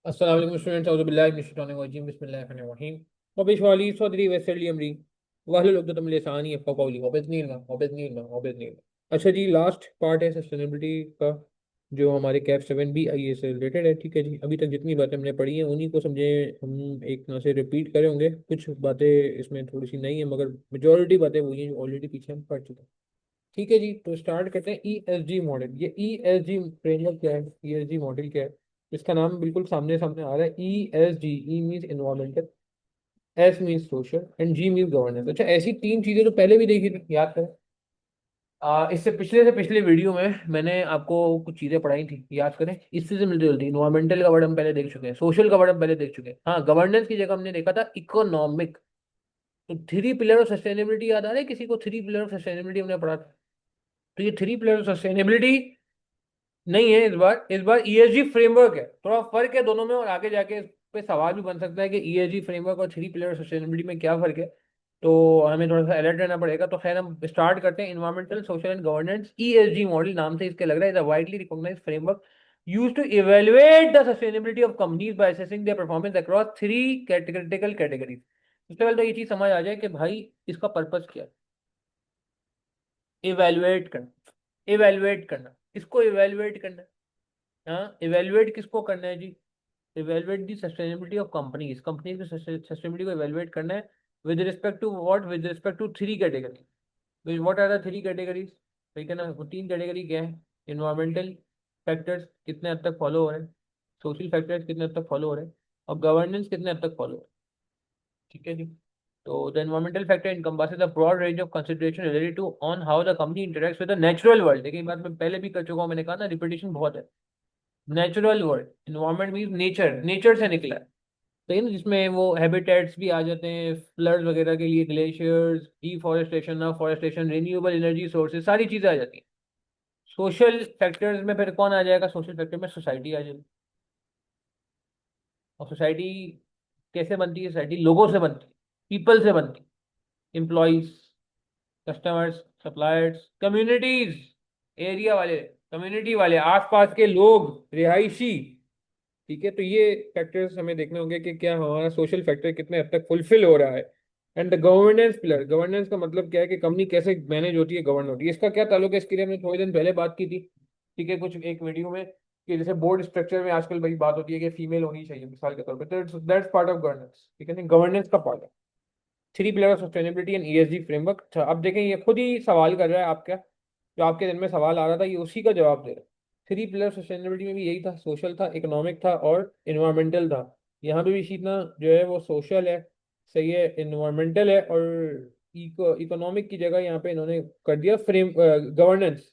अस्सलाम वालेकुम स्टूडेंट्स औज़ु बिल्लाहि मिनश शैतानिर रजीम बिस्मिल्लाहिर्रहमानिर्रहीम वबिशवाली सदरी वयस्सिर ली अमरी वहलुल उक़दतम मिन लिसानी यफ़क़हू क़ौली वबिज़निल्लाह। अच्छा जी, लास्ट पार्ट है सस्टेनेबिलिटी का, जो हमारे कैप 7 बी से रिलेटेड है। ठीक है जी, अभी तक जितनी बातें हमने पढ़ी हैं उन्हीं को समझे हम एक तरह से रिपीट करे होंगे। कुछ बातें इसमें थोड़ी सी नई है, मगर मेजॉरिटी बातें वही हैं जो ऑलरेडी पीछे हम पढ़ चुके हैं। ठीक है जी, तो स्टार्ट करते हैं। ESG मॉडल, ये ESG फ्रेमवर्क क्या है, ESG मॉडल क्या है। इसका नाम बिल्कुल सामने सामने आ रहा है। ESG, E means environmental, S means social and G means governance. अच्छा, ऐसी तीन चीजें तो पहले भी देखी थी, याद करें। इससे पिछले वीडियो में मैंने आपको कुछ चीजें पढ़ाई थी, याद करें। इससे से मिलती जुलती इन्वायरमेंटल का वर्ड हम पहले देख चुके हैं, सोशल का वर्ड हम पहले देख चुके हैं। हाँ, गवर्नेंस की जगह हमने देखा था इकोनॉमिक। तो थ्री पिलर ऑफ सस्टेनेबिलिटी याद आ रहा है किसी को? थ्री पिलर ऑफ सस्टेनेबिलिटी हमने पढ़ा था। तो ये थ्री पिलर ऑफ सस्टेनेबिलिटी नहीं है, इस बार ESG फ्रेमवर्क है। थोड़ा फर्क है दोनों में, और आगे जाके इस पे सवाल भी बन सकता है कि ESG फ्रेमवर्क और थ्री पिलर सस्टेनेबिलिटी में क्या फर्क है। तो हमें थोड़ा सा अलर्ट रहना पड़ेगा। तो खैर, हम स्टार्ट करते हैं। Environmental social and governance, ESG model नाम से इसके लग रहा है, widely recognised framework use to evaluate the sustainability of companies by assessing their performance across three critical categories. सबसे पहले तो ये चीज समझ आ जाए कि भाई इसका पर्पस क्या है। इवेलुएट करना, इवेलुएट करना, किसको इवेलुएट करना है? हाँ, इवेलुएट किसको करना है जी? Evaluate the sustainability of companies, companies की सस्टेनेबिलिटी को इवेलुएट करना है। With respect to what? With respect to three category. What are the three categories? ठीक है ना, वो तीन कैटेगरी क्या है? इन्वायरमेंटल फैक्टर्स कितने हद तक फॉलो हो रहे हैं, सोशल फैक्टर्स कितने हद तक फॉलो हो रहे हैं, और गवर्नेंस कितने हद तक फॉलो हो रहे हैं। ठीक है जी। तो the environmental factor encompasses a broad range of consideration related to on how the company interacts with the natural world। देखिए, ये बात मैं पहले भी कर चुका हूँ, मैंने कहा ना, रिपीटेशन बहुत है। Natural world, environment mean nature, nature से निकला है। तो ये ना, जिसमें वो हैबिटेट्स भी आ जाते हैं, फ्लड्स वगैरह के लिए glaciers, deforestation, afforestation, renewable energy sources, सारी चीजें आ जाती हैं। सोशल फैक्टर्स में फिर कौन आ जाएगा? सोशल फैक्टर में सोसाइटी आ जाएगी। और सोसाइटी कैसे बनती है? सोसाइटी लोगों से बनती है, पीपल से बनती है। Employees, customers, suppliers, communities, area वाले, कम्युनिटी वाले, आसपास के लोग, रिहायशी। ठीक है, तो ये फैक्टर्स हमें देखने होंगे कि क्या हमारा सोशल फैक्टर कितने हद तक फुलफिल हो रहा है। And the governance pillar, governance का मतलब क्या है कि कंपनी कैसे मैनेज होती है, गवर्न होती है। इसका क्या ताल्लुक है? इसके लिए हमने थोड़े दिन पहले बात की थी, ठीक है, कुछ एक वीडियो में, कि जैसे बोर्ड स्ट्रक्चर में आजकल बड़ी बात होती है कि फीमेल होनी चाहिए, मिसाल के तौर पर। तो दैट्स पार्ट ऑफ गवर्नेंस, ठीक है, गवर्नेंस का पार्ट है। Three pillar of sustainability and ESG framework. अच्छा, अब देखें, ये खुद ही सवाल कर रहा है आपका, जो आपके दिन में सवाल आ रहा था, ये उसी का जवाब दे रहा है। थ्री पिलर सस्टेनेबिलिटी में भी यही था, सोशल था, इकोनॉमिक था और इन्वायरमेंटल था। यहाँ पे भी सीखना जो है वो सोशल है, सही है, इन्वायरमेंटल है, और इकोनॉमिक की जगह यहाँ पे इन्होंने कर दिया फ्रेम गवर्नेंस।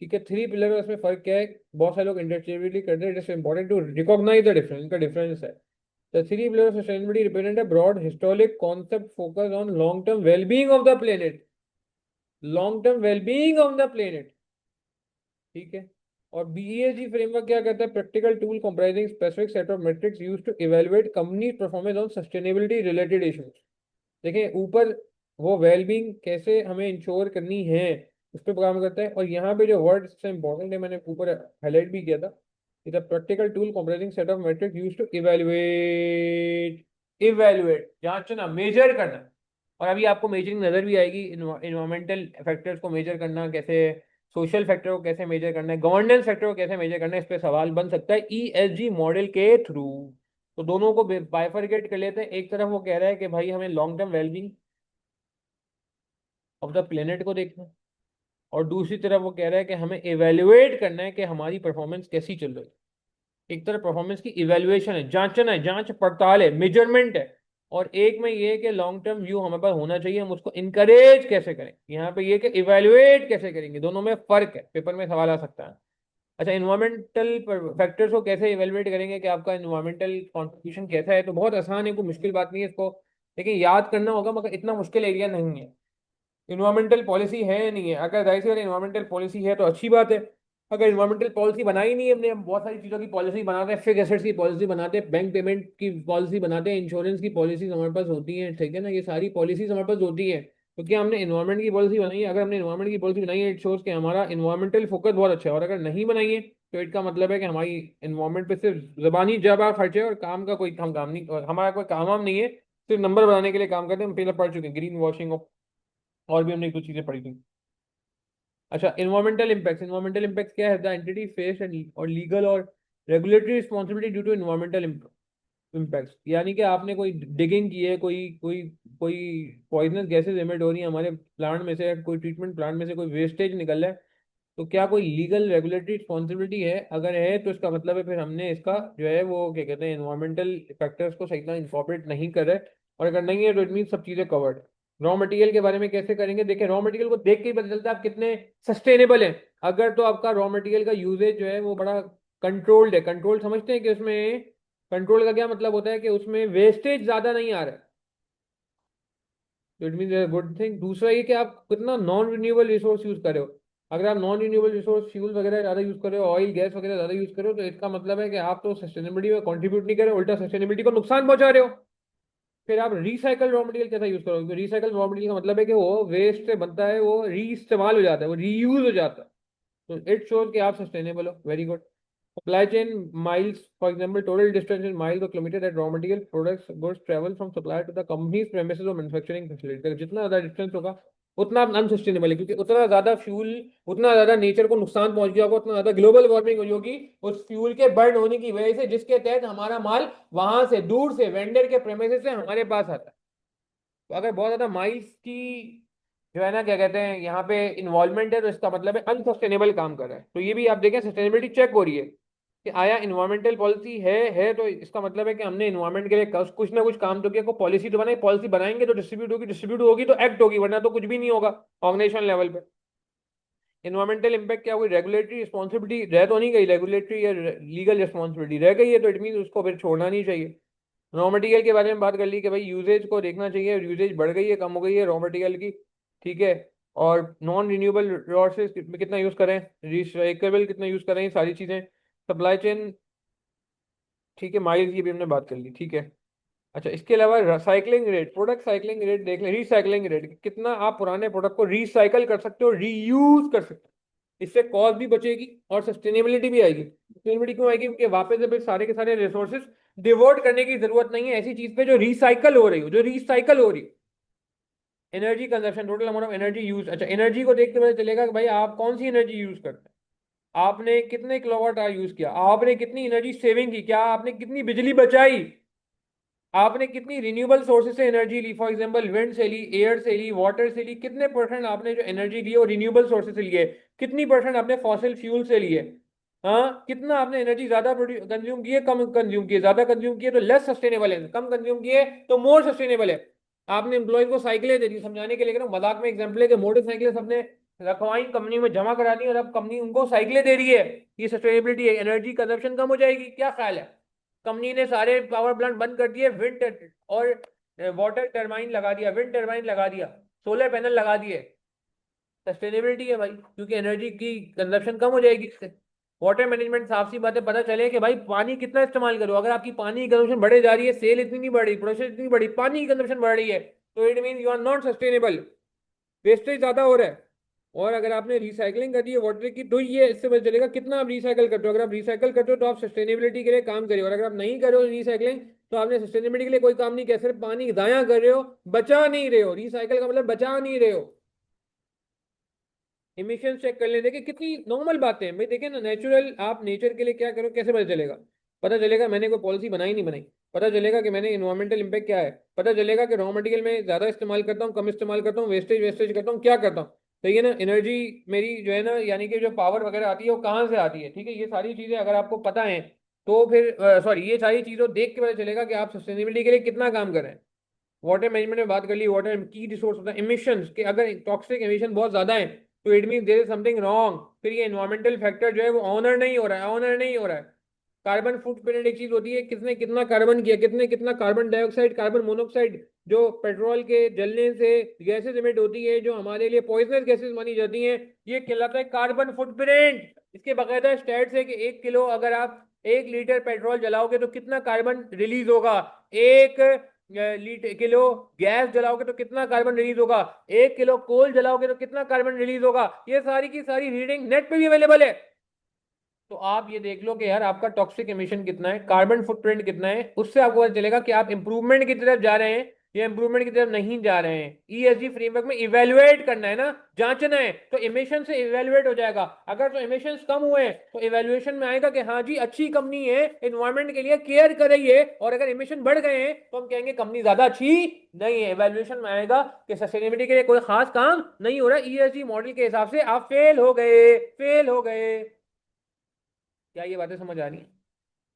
ठीक है, थ्री पिलर में उसमें फर्क क्या है? बहुत सारे लोग इंटरचेंजेबली करते हैं, it is important to recognise the difference, इनका डिफरेंस है। The three pillars of sustainability represent a broad historic concept focused on long-term well-being of the planet. Long-term well-being of the planet. ठीक है। और BESG framework क्या कहता है? Practical tool comprising specific set of metrics used to evaluate company performance on sustainability related issues। देखें ऊपर, वो wellbeing कैसे हमें इंश्योर करनी है, उस पर काम करता है। और यहाँ पे जो वर्ड सबसे इंपॉर्टेंट है, मैंने ऊपर हाईलाइट भी किया था, is a practical tool comprising set of metric use to evaluate, evaluate जांचना, मेजर करना। और अभी आपको मेजरिंग नजर भी आएगी, इन्वायरमेंटल फैक्टर्स को मेजर करना कैसे, सोशल फैक्टर को कैसे मेजर करना है, गवर्नेंस फैक्टर को कैसे मेजर करना है, इस पे सवाल बन सकता है ESG मॉडल के थ्रू। तो दोनों को बाइफरकेट कर लेते हैं। एक तरफ वो कह रहा है कि भाई हमें long term wellbeing of the planet को देखना है, और दूसरी तरफ वो कह रहा है कि हमें इवेल्युएट करना है कि हमारी परफॉर्मेंस कैसी चल रही है। एक तरफ परफॉर्मेंस की इवेल्युएशन है, जांचना है, जांच पड़ताल है, मेजरमेंट है। और एक में ये है कि लॉन्ग टर्म व्यू हमारे पास होना चाहिए, हम उसको इनकरेज कैसे करें। यहाँ पे ये कि इवेल्युएट कैसे करेंगे, दोनों में फर्क है, पेपर में सवाल आ सकता है। अच्छा, इन्वायरमेंटल फैक्टर्स को कैसे इवेलुएट करेंगे कि आपका इन्वायरमेंटल कॉन्ट्रीब्यूशन कैसा है? तो बहुत आसान है, कोई मुश्किल बात नहीं है इसको, लेकिन याद करना होगा, मगर इतना मुश्किल एरिया नहीं है। इन्वायरमेंटल पॉलिसी है या नहीं है? अगर जाहिर सी बात है इन्वायरमेंटल पॉलिसी है तो अच्छी बात है। अगर इन्वायरमेंटल पॉलिसी बनाई नहीं है हमने, हम बहुत सारी चीज़ों की पॉलिसी बनाते हैं, फिक्स एसेट्स की पॉलिसी बनाते हैं, बैंक पेमेंट की पॉलिसी बनाते हैं, इंश्योरेंस की पॉलिसीज हमारे पास होती हैं, ठीक है ना, ये सारी पॉलिसीज हमारे पास होती है। तो क्या हमने इन्वायरमेंट की पॉलिसी बनाई है? अगर हमने इन्वायरमेंट की पॉलिसी बनाई है, इट शोज कि हमारा इन्वायरमेंटल फोकस बहुत अच्छा है। और अगर नहीं बनाई है तो इसका मतलब है कि हमारी इन्वायरमेंट पे सिर्फ जबानी जब आप खर्चे और काम का कोई हम काम नहीं, और हमारा कोई काम वाम नहीं है, सिर्फ नंबर बनाने के लिए काम करते हैं। हम पहले पढ़ चुके हैं ग्रीन वॉशिंग और भी हमने कुछ चीजें पढ़ी थी। अच्छा, इन्वायरमेंटल इम्पैक्ट क्या है? द एंटिटी फेस एंड और लीगल और regulatory responsibility due to environmental impact, यानी कि आपने कोई डिगिंग की है, कोई कोई कोई पॉइजनस गैसेज एमिट हो रही है हमारे प्लांट में से, कोई ट्रीटमेंट प्लांट में से कोई वेस्टेज निकल रहा है, तो क्या कोई लीगल रेगुलेटरी रिस्पॉन्सिबिलिटी है? अगर है तो इसका मतलब है फिर हमने इसका जो है वो क्या कहते हैं इन्वायरमेंटल फैक्टर्स को सही तरह इंकॉर्पोरेट नहीं कर रहे, और अगर नहीं है तो इट मीन सब चीज़ें कवर्ड। रॉ मटेरियल के बारे में कैसे करेंगे? देखिए, रॉ मटेरियल को देख के ही पता चलता है आप कितने सस्टेनेबल हैं। अगर तो आपका रॉ मटेरियल का यूजेज जो है वो बड़ा कंट्रोल्ड है, कंट्रोल समझते हैं कि उसमें कंट्रोल का क्या मतलब होता है कि उसमें वेस्टेज ज्यादा नहीं आ रहा है, तो इट मीन गुड थिंग। दूसरा ये कि आप कितना नॉन रिन्यूएबल रिसोर्स यूज कर रहे हो। अगर आप नॉन रिन्यूएबल रिसोर्स फ्यूल वगैरह ज्यादा यूज कर रहे हो, ऑयल गैस वगैरह ज्यादा यूज कर रहे हो, तो इसका मतलब है कि आप तो सस्टेनेबिलिटी में कंट्रीब्यूट नहीं कर रहे हो, उल्टा सस्टेनेबिलिटी को नुकसान पहुंचा रहे हो। फिर आप रिसाइकल रॉ मटेरियल कैसा यूज करोगे? रिसाइकल रॉ मटेरियल का मतलब है कि वो वेस्ट से बनता है, वो री इस्तेमाल हो जाता है, वो रीयूज हो जाता है, तो इट शोज कि आप सस्टेनेबल हो। Very good. Supply chain miles, for example, total distance in miles or kilometer that raw material products goods travel from supplier to the company's premises or manufacturing facility, तक जितना ज्यादा distance होगा उतना unsustainable है, क्योंकि उतना ज्यादा फ्यूल, उतना ज्यादा नेचर को नुकसान पहुंच गया होगा, उतना ज्यादा ग्लोबल वार्मिंग हुई होगी उस फ्यूल के बर्न होने की वजह से, जिसके तहत हमारा माल वहां से दूर से वेंडर के प्रेमिसेस से हमारे पास आता है। तो अगर बहुत ज्यादा माइल्स की जो है ना क्या कहते हैं यहाँ पे इन्वॉल्वमेंट है, तो इसका मतलब है अनसस्टेनेबल काम कर रहा है। तो ये भी आप देखें, सस्टेनेबिलिटी चेक हो रही है कि आया इन्वायरमेंटल पॉलिसी है, तो इसका मतलब है कि हमने इन्वायरमेंट के लिए कुछ ना कुछ काम तो किया, कोई पॉलिसी तो बनाई, पॉलिसी बनाएंगे तो डिस्ट्रीब्यूट होगी तो एक्ट होगी, वरना तो कुछ भी नहीं होगा ऑर्गेनाइजेशन लेवल पे। इन्वायरमेंटल इम्पैक्ट क्या, कोई रेगुलेटरी रिस्पॉन्सिबिलिटी रह तो नहीं गई, रेगुलेटरी या लीगल रिस्पॉन्सिबिलिटी रह गई है, तो इट मीन उसको फिर छोड़ना नहीं चाहिए। रॉ मटेरियल के बारे में बात कर ली कि भाई यूजेज को देखना चाहिए, यूजेज बढ़ गई है कम हो गई है रॉ मटेरियल की, ठीक है। और नॉन रिन्यूएबल रिसोर्सेज में कितना यूज करें, रिसाइकेबल कितना यूज करें, ये सारी चीजें। सप्लाई चेन, ठीक है, माइल्स की भी हमने बात कर ली, ठीक है। अच्छा, इसके अलावा cycling rate, product cycling rate देख लें, रिसाइकलिंग रेट, कितना आप पुराने प्रोडक्ट को रिसाइकल कर सकते हो, रीयूज कर सकते हो। इससे कॉस्ट भी बचेगी और सस्टेनेबिलिटी भी आएगी। सस्टेनेबिलिटी क्यों आएगी? क्योंकि वापस से फिर सारे के सारे रिसोर्सेज डिवोट करने की जरूरत नहीं है ऐसी चीज पे जो रिसाइकल हो रही हो, जो रिसाइकल हो रही हो। Energy consumption, total amount of energy use. अच्छा, एनर्जी को देख के पता चलेगा कि भाई आप कौन सी एनर्जी यूज करते हैं, आपने कितने किलोवाट आवर यूज किया, आपने कितनी एनर्जी सेविंग की, क्या आपने कितनी बिजली बचाई, आपने कितनी रिन्यूएबल सोर्सेज से एनर्जी ली, फॉर एग्जांपल विंड से ली, एयर से ली, वाटर से ली, कितने परसेंट आपने जो एनर्जी ली और रिन्यूएबल सोर्सेज से लिए, कितनी परसेंट आपने फॉसिल फ्यूल से लिए। हाँ, कितना आपने एनर्जी ज्यादा कंज्यूम की है, कम कंज्यूम की है, ज्यादा कंज्यूम की है तो लेस सस्टेनेबल है, कम कंज्यूम की है तो मोर सस्टेनेबल है। आपने एम्प्लॉयज को साइकिलें दे दी, समझाने के लिए मजाक में एग्जाम्पल है कि मोटरसाइकिलें सबने रखवाई कंपनी में जमा करा दी और अब कंपनी उनको साइकिलें दे रही है, ये सस्टेनेबिलिटी है। एनर्जी कंजप्शन कम हो जाएगी, क्या ख्याल है? कंपनी ने सारे पावर प्लांट बंद कर दिए, विंड और वाटर टरबाइन लगा दिया, विंड टरबाइन लगा दिया, सोलर पैनल लगा दिए, सस्टेनेबिलिटी है भाई, क्योंकि एनर्जी की कंजप्शन कम हो जाएगी इससे। वाटर मैनेजमेंट, साफ सी बातें पता चले कि भाई पानी कितना इस्तेमाल करो, अगर आपकी पानी की कंजप्शन बढ़े जा रही है, सेल इतनी नहीं बढ़ रही, प्रोडक्शन इतनी बढ़ी, पानी की कंजप्शन बढ़ रही है, तो it mean you are not sustainable, wastage ज्यादा हो रहा है। और अगर आपने रिसाइकलिंग कर दी है वाटर की, तो ये इससे पता चलेगा कितना आप रिसाइकल करते हो। अगर आप रिसाइकल करते हो तो आप सस्टेनेबिलिटी के लिए काम करिए, और अगर आप नहीं कर रहे हो रिसाइकलिंग तो आपने सस्टेनेबिलिटी के लिए कोई काम नहीं किया, सिर्फ पानी दाया कर रहे हो, बचा नहीं रहे हो। रिसाइकल का मतलब बचा नहीं रहे हो। इमिशन चेक कर लें, देखिए कितनी नॉर्मल बातें हैं भाई, देखिए ना, नेचुरल, आप नेचर के लिए क्या करो, कैसे पता चलेगा? पता चलेगा मैंने कोई पॉलिसी बनाई नहीं बनाई, पता चलेगा कि मैंने इन्वायरमेंटल इम्पैक्ट क्या है, पता चलेगा कि रॉ मटेरियल में ज्यादा इस्तेमाल करता हूँ, कम इस्तेमाल करता हूँ, वेस्टेज वेस्टेज करता हूँ, क्या करता हूँ। तो ये ना एनर्जी मेरी जो है ना, यानी कि जो पावर वगैरह आती है वो कहाँ से आती है, ठीक है। ये सारी चीजें अगर आपको पता है तो फिर सॉरी, ये सारी चीजों देख के पता चलेगा कि आप सस्टेनेबिलिटी के लिए कितना काम कर रहे हैं। वाटर मैनेजमेंट में बात कर ली, वाटर की रिसोर्स होता है। इमिशंस के अगर टॉक्सिक इमिशन बहुत ज्यादा है तो it mean there is something wrong, फिर ये एनवायरमेंटल फैक्टर जो है वो ऑनर नहीं हो रहा है, ऑनर नहीं हो रहा है। कार्बन फुटप्रिंट एक चीज होती है, किसने कितना कार्बन किया, कितने कितना कार्बन डाइऑक्साइड, कार्बन मोनोऑक्साइड, जो पेट्रोल के जलने से गैसेज इमिट होती है, जो हमारे लिए पॉइजनस गैसेज मानी जाती हैं, ये कहलाता है कार्बन फुटप्रिंट। इसके बकायदा स्टैट्स है कि 1 किलो अगर आप 1 लीटर पेट्रोल जलाओगे तो कितना कार्बन रिलीज होगा, 1 किलो गैस जलाओगे तो कितना कार्बन रिलीज होगा, 1 किलो कोल जलाओगे तो कितना कार्बन रिलीज होगा, ये सारी की सारी रीडिंग नेट पे भी अवेलेबल है। तो आप ये देख लो कि यार आपका टॉक्सिक एमिशन कितना है, कार्बन फुटप्रिंट कितना है, उससे आपको पता चलेगा कि आप इंप्रूवमेंट की तरफ जा रहे हैं या इंप्रूवमेंट की तरफ नहीं जा रहे हैं। ईएसजी फ्रेमवर्क में इवेलुएट करना है ना, जांचना है, तो इमिशन से इवेलुएट हो जाएगा। अगर तो इमिशन कम हुए तो इवेल्युएशन में आएगा कि हाँ जी अच्छी कंपनी है, एनवायरमेंट के लिए केयर कर रही है, और अगर इमिशन बढ़ गए हैं तो हम कहेंगे कंपनी ज्यादा अच्छी नहीं है। इवेल्युएशन में आएगा कि सस्टेनेबिलिटी के लिए कोई खास काम नहीं हो रहा, ईएसजी मॉडल के हिसाब से आप फेल हो गए, फेल हो गए। क्या ये बातें समझ आ रही हैं?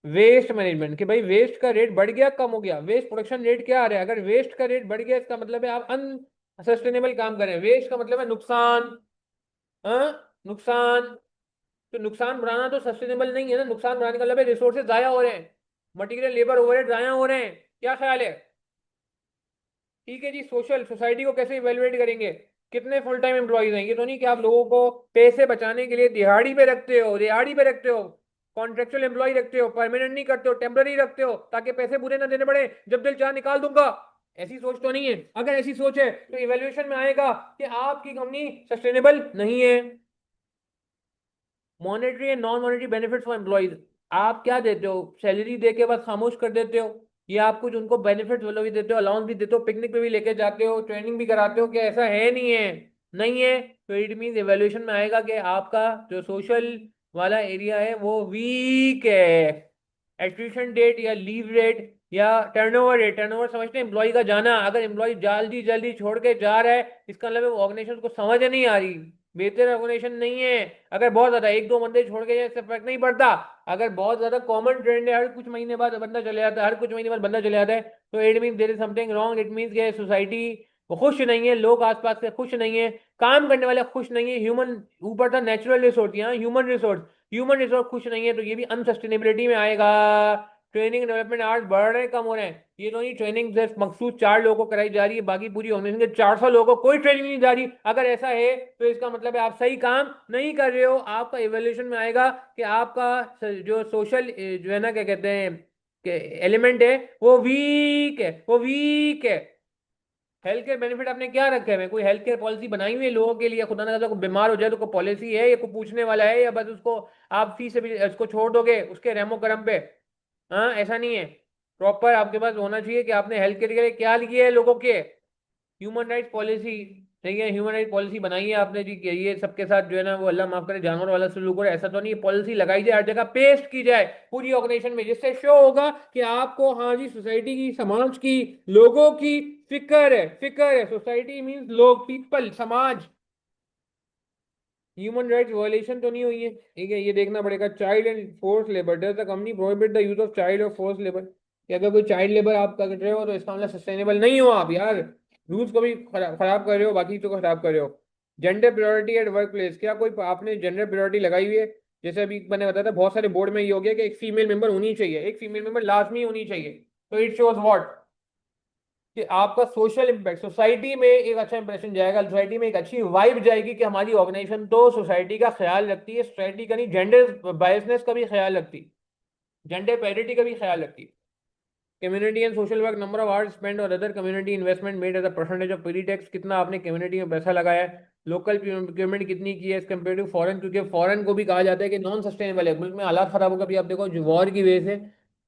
वेस्ट मैनेजमेंट, कि भाई वेस्ट का रेट बढ़ गया कम हो गया, वेस्ट प्रोडक्शन रेट क्या आ रहा है, अगर वेस्ट का रेट बढ़ गया इसका मतलब है आप अनसस्टेनेबल काम कर रहे हैं। वेस्ट का मतलब है नुकसान। हाँ, नुकसान। तो नुकसान बढ़ाना तो सस्टेनेबल नहीं है ना, नुकसान बढ़ाने का मतलब है रिसोर्सेज जाया हो रहे हैं, मटेरियल लेबर ओवरहेड जाया हो रहे हैं। क्या ख्याल है? ठीक है जी। सोशल सोसाइटी को कैसे इवेलुएट करेंगे? कितने फुल टाइम एम्प्लॉयज हैं? ये तो नहीं कि आप लोगों को पैसे बचाने के लिए दिहाड़ी पे रखते हो, दिहाड़ी पे रखते हो, कॉन्ट्रेक्चुअल एम्प्लॉय रखते हो, परमानेंट नहीं करते हो, टेम्पररी रखते हो ताकि पैसे पूरे ना देने पड़े, जब दिल चाह निकाल दूंगा। ऐसी सोच तो नहीं है। अगर ऐसी सोच है तो इवेल्युएशन में आएगा कि आपकी कंपनी सस्टेनेबल नहीं है। Monetary and non monetary benefits for employees, आप क्या देते हो? सैलरी दे के बस खामोश कर देते हो, या आप कुछ उनको बेनिफिट्स वालों भी देते हो, अलाउंस भी देते हो, पिकनिक पे भी लेके जाते हो, ट्रेनिंग भी कराते हो? क्या ऐसा है? नहीं है। नहीं है तो इट मीन इवेल्युएशन में आएगा कि आपका जो सोशल वाला एरिया है वो वीक है। एट्रिशन रेट या लीव रेट या टर्नओवर रेट, टर्नओवर समझते हैं एम्प्लॉय का जाना, अगर एम्प्लॉय जल्दी जल्दी छोड़ के जा रहा है इसका मतलब ऑर्गेनाइजेशन को समझ नहीं आ रही, बेहतर ऑर्गेनाइजेशन नहीं है। अगर बहुत ज्यादा एक दो बंदे छोड़ के जाए इससे फर्क नहीं पड़ता, अगर बहुत ज्यादा कॉमन ट्रेंड है हर कुछ महीने बाद बंदा चले जाता है, हर कुछ महीने बाद बंदा चले जाता है, तो it mean there is something wrong. It mean society खुश नहीं है, लोग आसपास से खुश नहीं है, काम करने वाले खुश नहीं है, ह्यूमन ऊपर था नेचुरल रिसोर्स, यहाँ ह्यूमन रिसोर्स, ह्यूमन रिसोर्स खुश नहीं है, तो ये भी अनसस्टेनेबिलिटी में आएगा। ट्रेनिंग डेवलपमेंट आवर्स बढ़ रहे हैं कम हो रहे हैं? ये तो नहीं ट्रेनिंग सिर्फ मखसूस 4 लोगों को कराई जा रही है, बाकी पूरी ऑर्गेनाइजेशन के 400 लोगों को कोई ट्रेनिंग नहीं जा रही। अगर ऐसा है तो इसका मतलब है आप सही काम नहीं कर रहे हो। आपका इवेल्युएशन में आएगा कि आपका जो सोशल जो है ना क्या कहते हैं कि एलिमेंट है वो वीक है, वो वीक है। हेल्थ केयर बेनिफिट आपने क्या रखे हुए? कोई हेल्थ केयर पॉलिसी बनाई हुई है लोगों के लिए? खुदा ना खास्ता कोई बीमार हो जाए तो कोई पॉलिसी है या कोई पूछने वाला है, या बस उसको आप फी से भी उसको छोड़ दोगे उसके रेमो करम पे? हाँ, ऐसा नहीं है। प्रॉपर आपके पास होना चाहिए कि आपने हेल्थ केयर के लिए क्या किया है लोगों के। ह्यूमन राइट्स पॉलिसी, ठीक है, ह्यूमन राइट पॉलिसी बनाई है आपने जी कि ये सबके साथ जो है ना वो अल्लाह माफ करे जानवर वाला सलूक हो रहा है, ऐसा तो नहीं। पॉलिसी लगाई जाए, हर जगह पेस्ट की जाए पूरी ऑर्गेनाइजेशन में, जिससे शो होगा कि आपको हाँ जी सोसाइटी की, समाज की, लोगों की फिक्र है, फिक्र है। सोसाइटी मीन्स लोग, पीपल, समाज। ह्यूमन राइट्स वायलेशन तो नहीं हुई है, ठीक है, ये देखना पड़ेगा। Child and force labour, does the company prohibit the use of child और फोर्स लेबर? कि अगर कोई चाइल्ड लेबर आप कर रहे हो तो इसका मतलब सस्टेनेबल नहीं हो आप यार, रूल्स को भी खराब कर रहे हो, बाकी चीजों को खराब कर रहे हो। Gender priority at work place, क्या कोई आपने जेंडर प्रियोरिटी लगाई हुई है? जैसे अभी मैंने बताया था बहुत सारे बोर्ड में ये हो गया कि एक फीमेल मेंबर होनी चाहिए, एक फीमेल मेंबर लाजमी होनी चाहिए। तो इट शोज व्हाट कि आपका सोशल इम्पैक्ट, सोसाइटी में एक अच्छा इंप्रेशन जाएगा, सोसाइटी में एक अच्छी वाइब जाएगी कि हमारी ऑर्गेनाइजेशन तो सोसाइटी का ख्याल रखती है, सोसाइटी का नहीं, जेंडर बायसनेस का भी ख्याल रखती, जेंडर पैरिटी का भी ख्याल रखती। Community and social work, number of hours spend और other community investment made as a percentage of pre tax, कितना आपने कम्युनिटी में पैसा लगाया है, लोकल प्रोक्योरमेंट कितनी की है एज कम्पेयर टू फॉरेन, क्योंकि फॉरेन को भी कहा जाता है कि नॉन सस्टेनेबल है, मुल्क में हालात खराब होगा। अभी आप देखो जो वॉर की वजह से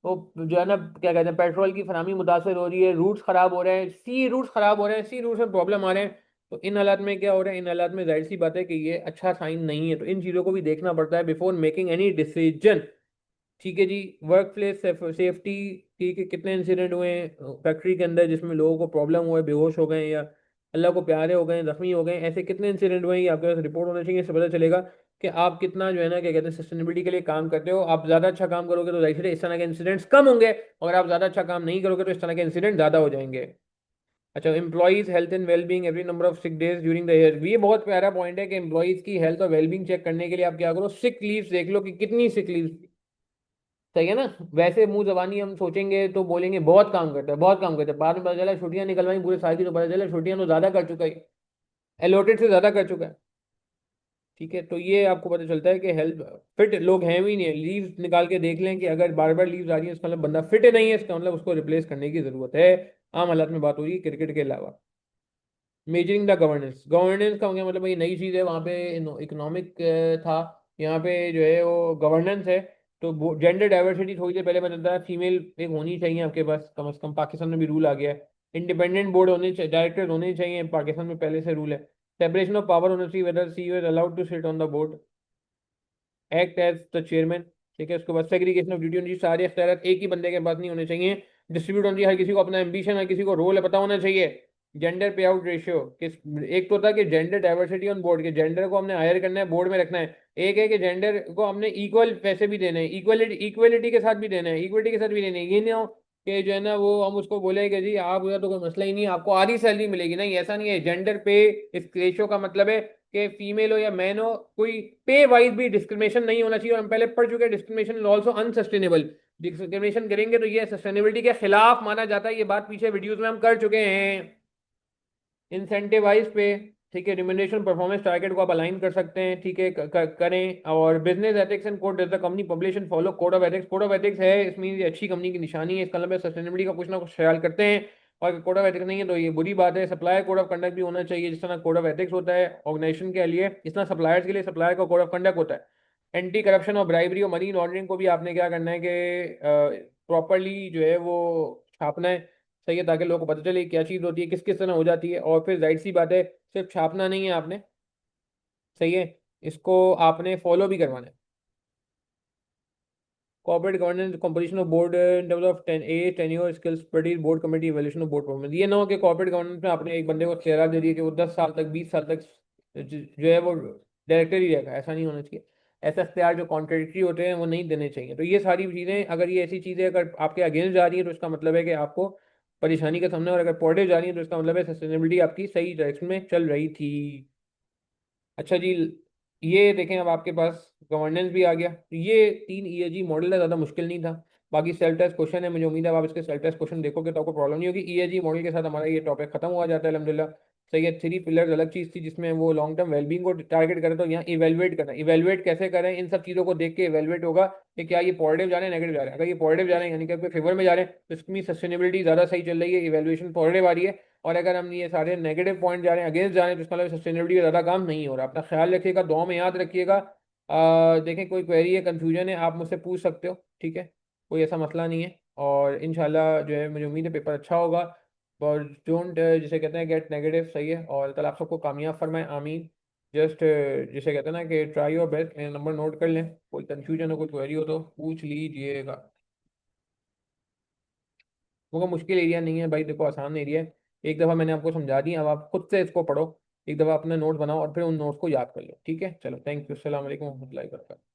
वो जो है ना क्या कहते हैं पेट्रोल की फराहमी मुतासर हो रही है, रूट्स खराब हो रहे हैं, सी रूट्स खराब हो रहे हैं, सी रूट्स में प्रॉब्लम आ रहे हैं। तो इन हालात में क्या हो रहा है? इन हालात में जाहिर सी बात है कि ये अच्छा साइन नहीं है, तो इन चीज़ों को भी देखना पड़ता है बिफोर मेकिंग एनी डिसीजन। ठीक है जी। वर्क प्लेस सेफ्टी, ठीक है, कितने इंसिडेंट हुए हैं फैक्ट्री के अंदर जिसमें लोगों को प्रॉब्लम हुआ है, बेहोश हो गए या अल्लाह को प्यारे हो गए, जख्मी हो गए, ऐसे कितने इंसिडेंट हुए हैं? ये आपके पास रिपोर्ट होना चाहिए, इससे पता चलेगा कि आप कितना जो है ना क्या कहते हैं सस्टेनेबिलिटी के लिए काम करते हो। आप ज़्यादा अच्छा काम करोगे तो जाहिर है इस तरह के इंसिडेंट्स कम होंगे, अगर आप ज़्यादा अच्छा काम नहीं करोगे तो इस तरह के इंसिडेंट ज़्यादा हो जाएंगे। अच्छा, employees health and wellbeing, every number of sick days during the year, ये बहुत प्यारा पॉइंट है कि एम्प्लॉइज की हेल्थ और वेलबींग चेक करने के लिए आप क्या करो, सिक लीव्स देख लो कि कितनी सिक लीव्स। सही है ना? वैसे मुंह जबानी हम सोचेंगे तो बोलेंगे बहुत काम करता है, बहुत काम करता है, बाद में पता चला छुट्टियां निकलवाई पूरे साल की तो पता चला छुट्टियां तो ज्यादा कर चुका है, एलोटेड से ज्यादा कर चुका है। ठीक है, तो ये आपको पता चलता है कि हेल्थ फिट लोग हैं भी नहीं है। लीव्स निकाल के देख लें कि अगर बार बार लीव्स आ रही है इसका मतलब बंदा फिट नहीं है, इसका मतलब उसको रिप्लेस करने की जरूरत है। आम हालात में बात हो रही है क्रिकेट के अलावा। मेजरिंग द गवर्नेंस, गवर्नेंस का क्या मतलब? ये नई चीज़ है, वहाँ पे इकोनॉमिक था यहाँ पे जो है वो गवर्नेंस है। तो जेंडर डाइवर्सिटी थोड़ी देर पहले मैं बताया, फीमेल एक होनी चाहिए आपके पास, कम से कम पाकिस्तान में भी रूल आ गया है। इंडिपेंडेंट बोर्ड होने चाहिए, डायरेक्टर होने चाहिए, पाकिस्तान में पहले से रूल है। सेपरेशन ऑफ पावर होना चाहिए, whether she is allowed to sit on the board, act as the chairman. ठीक है, उसके बाद सेग्रीगेशन ऑफ ड्यूटी होनी चाहिए, सारे अख्तियार एक ही बंदे के पास नहीं होने चाहिए। डिस्ट्रीब्यूट होनी चाहिए, हर किसी को अपना एम्बिशन, हर किसी को रोल है पता होना चाहिए। जेंडर पे आउट रेशियो किस, एक तो था कि जेंडर डाइवर्सिटी ऑन बोर्ड के, जेंडर को हमने हायर करना है, बोर्ड में रखना है। एक है कि जेंडर को हमने इक्वल पैसे भी देने हैं, इक्वलिटी इक्वलिटी के साथ भी देना है, इक्वलिटी के साथ भी देने हैं। ये नहीं हो कि जो है ना वो हम उसको बोले कि जी आप उधर तो कोई मसला ही नहीं है, आपको आधी सैलरी मिलेगी, नहीं ऐसा नहीं है। जेंडर पे इस रेशियो का मतलब है कि फीमेल हो या मैन हो, कोई पे वाइज भी डिस्क्रिमिनेशन नहीं होना चाहिए। और हम पहले पढ़ चुके हैं, discrimination is also unsustainable. Discrimination करेंगे तो ये सस्टेनेबिलिटी के खिलाफ माना जाता है, ये बात पीछे वीडियोस में हम कर चुके हैं। इंसेंटिवाइज पे, ठीक है, रिम्यूनरेशन परफॉर्मेंस टारगेट को आप अलाइन कर सकते हैं, ठीक है, करें। और business ethics and code, the company publish and follow code of ethics. Code of ethics है, इसमें ये अच्छी कंपनी की निशानी है, इसका मतलब सस्टेनेबिलिटी का कुछ ना कुछ ख्याल करते हैं। और कोड ऑफ एथिक्स नहीं है तो ये बुरी बात है। सप्लायर कोड ऑफ कंडक्ट भी होना चाहिए, जिस तरह कोड ऑफ एथिक्स होता है ऑर्गेनाइजेशन के लिए, इस तरह सप्लायर्स के लिए सप्लायर का कोड ऑफ कंडक्ट होता है। एंटी करप्शन और ब्राइबरी और मनी लॉन्ड्रिंग को भी आपने क्या करना है कि प्रॉपरली जो है वो छापना है, सही है, ताकि लोगों को पता चले क्या चीज़ होती है, किस किस तरह हो जाती है। और फिर जाहिर सी बात है, सिर्फ छापना नहीं है आपने, सही है, इसको आपने फॉलो भी करवाना है। Corporate governance, composition of board in terms of tenure skills expertise, board committee evaluation of board performance. ये ना हो कि कॉर्पोरेट गवर्नेंस में आपने एक बंदे को चेहरा दे दिया कि वो 10 साल तक 20 साल तक जो है वो डायरेक्टर ही रहेगा, ऐसा नहीं होना चाहिए। ऐसा इख्तियार जो कॉन्ट्रेडिक्टरी होते हैं वो नहीं देने चाहिए। तो ये सारी चीज़ें, अगर ये ऐसी चीज़ें अगर आपके अगेंस्ट जा रही है तो इसका मतलब है कि आपको परेशानी का सामना है, और अगर पॉजिटिव जा रही है तो इसका मतलब है सस्टेनेबिलिटी आपकी सही डायरेक्शन में चल रही थी। अच्छा जी, ये देखें अब आपके पास गवर्नेंस भी आ गया। तो ये 3 ESG मॉडल है, ज़्यादा मुश्किल नहीं था। बाकी सेल्फ टेस्ट क्वेश्चन है, मुझे उम्मीद है आप इसके सेल्फ टेस्ट क्वेश्चन देखोगे तो आपको प्रॉब्लम नहीं होगी। ESG मॉडल के साथ हमारा ये टॉपिक खत्म हुआ जाता है अल्हम्दुलिल्लाह। सही है, 3 पिलर्स अलग चीज़ थी जिसमें वो लॉन्ग टर्म वेलबींग को टारगेट करे, तो यहाँ इवेलुएट करना, इवेलुएट कैसे करें, इन सब चीज़ों को देख के इवेलुएट होगा कि क्या ये पॉजिटिव जा रहे हैं नेगेटिव जा रहे हैं। अगर ये पॉजिटिव जा रहे हैं यानी कि आपके फेवर में जा रहे हैं तो इसकी सस्टेनेबिलिटी ज़्यादा सही चल रही है, इवेल्युएशन पॉजिटिव आ रही है। और अगर हम ये सारे नेगेटिव पॉइंट जा रहे हैं, अगेंस्ट जा रहे हैं, तो इसका मतलब सस्टेनेबिलिटी का ज़्यादा काम नहीं हो रहा। अपना ख्याल रखिएगा, दुआ में याद रखिएगा। देखें कोई क्वेरी है, कंफ्यूजन है, आप मुझसे पूछ सकते हो, ठीक है, कोई ऐसा मसला नहीं है। और इंशाल्लाह जो है मुझे उम्मीद है पेपर अच्छा होगा। और डोंट, जिसे कहते हैं, गेट नेगेटिव, सही है। और अल्लाह ताला आप सबको कामयाब फरमाए, आमीन। जस्ट जिसे कहते हैं ना कि try your best, number note कर लें, कोई कंफ्यूजन हो कोई क्वेरी हो तो पूछ लीजिएगा। वो मुश्किल एरिया नहीं है भाई, देखो आसान एरिया है। एक दफ़ा मैंने आपको समझा दी, अब आप खुद से इसको पढ़ो, एक दफ़ा अपना नोट बनाओ और फिर उन नोट्स को याद कर लो, ठीक है। चलो, थैंक यू, अस्सलाम वालेकुम रहमतुल्लाहि व बरकातहू।